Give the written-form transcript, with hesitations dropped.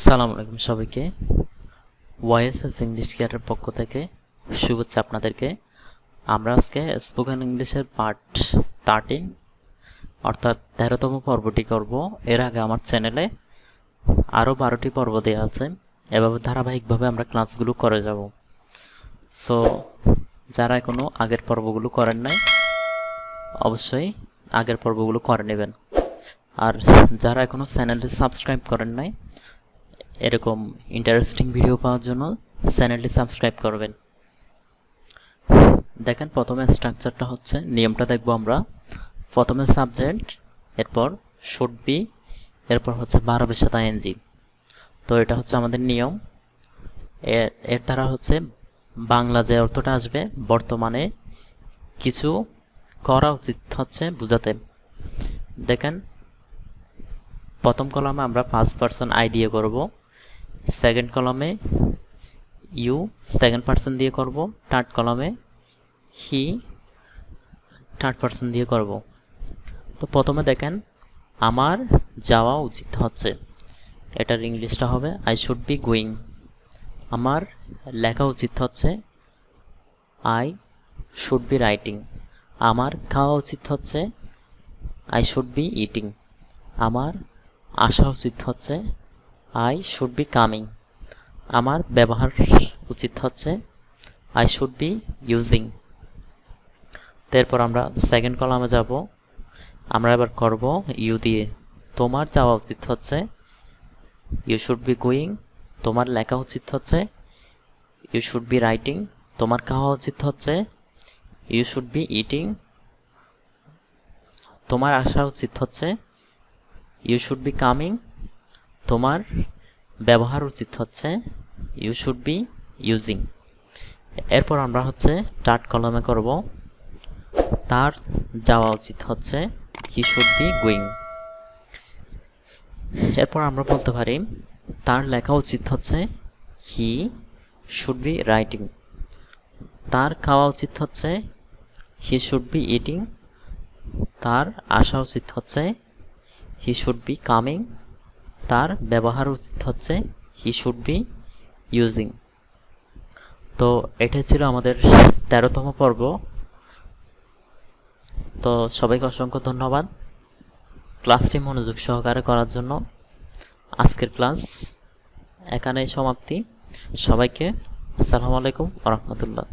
আসসালামু আলাইকুম সবাইকে। ওয়াইএসএস ইংলিশ কেয়ারের পক্ষ থেকে শুভেচ্ছা আপনাদেরকে। আমরা আজকে স্পোকেন ইংলিশের পার্ট 13 অর্থাৎ 13তম পর্বটি করব। এর আগে আমার চ্যানেলে আরও 12টি পর্ব দেওয়া আছে। এভাবে ধারাবাহিকভাবে আমরা ক্লাসগুলো করে যাব। সো যারা এখনও আগের পর্বগুলো করেন নাই অবশ্যই আগের পর্বগুলো করে নেবেন। আর যারা এখনও চ্যানেলটি সাবস্ক্রাইব করেন নাই এরকম ইন্টারেস্টিং ভিডিও পাওয়ার জন্য চ্যানেলটি সাবস্ক্রাইব করবেন। দেখেন প্রথমে স্ট্রাকচারটা হচ্ছে, নিয়মটা দেখব আমরা। প্রথমে সাবজেক্ট, এরপর শুড বি, এরপর হচ্ছে ভার্বের সাথে আইএনজি। তো এটা হচ্ছে আমাদের নিয়ম। এর দ্বারা হচ্ছে বাংলা যে অর্থটা আসবে বর্তমানে কিছু করা উচিত হচ্ছে বুঝাতে। দেখেন প্রথম কলামে আমরা ফার্স্ট পারসন আই দিয়ে করব, সেকেন্ড কলামে ইউ সেকেন্ড পারসন দিয়ে করব, থার্ড কলামে হি থার্ড পারসন দিয়ে করব। তো প্রথমে দেখেন আমার যাওয়া উচিত হচ্ছে, এটার ইংলিশটা হবে আই শুড বি গোয়িং। আমার লেখা উচিত হচ্ছে আই শুড বি রাইটিং। আমার খাওয়া উচিত হচ্ছে আই শুড বি ইটিং। আমার আসা উচিত হচ্ছে আই শুড বি কামিং। আমার ব্যবহার উচিত হচ্ছে আই শুড বি ইউজিং। তারপর আমরা সেকেন্ড কলামে যাব, আমরা এবার করব ইউ দিয়ে। তোমার যাওয়া উচিত হচ্ছে ইউ শুড বি গোয়িং। তোমার লেখা উচিত হচ্ছে ইউ শুড বি রাইটিং। তোমার খাওয়া উচিত হচ্ছে ইউ শুড বি ইটিং। তোমার আসা উচিত হচ্ছে ইউ শুড বি কামিং। তোমার ব্যবহার উচিত হচ্ছে ইউ শুড বি ইউজিং। এরপর আমরা হচ্ছে থার্ড কলামে করব, তার যাওয়া উচিত হচ্ছে হি শুড বি গোয়িং। এরপর আমরা বলতে পারি তার লেখা উচিত হচ্ছে হি শুড বি রাইটিং। তার খাওয়া উচিত হচ্ছে হি শুড বি ইটিং। তার আসা উচিত হচ্ছে হি শুড বি কামিং। তার ব্যবহার উচিত হচ্ছে হি শুড বি ইউজিং। তো এটাই ছিল আমাদের 13তম পর্ব। তো সবাইকে অসংখ্য ধন্যবাদ ক্লাসটি মনোযোগ সহকারে করার জন্য। আজকের ক্লাস এখানেই সমাপ্তি। সবাইকে আসসালামু আলাইকুম ওয়া রাহমাতুল্লাহ।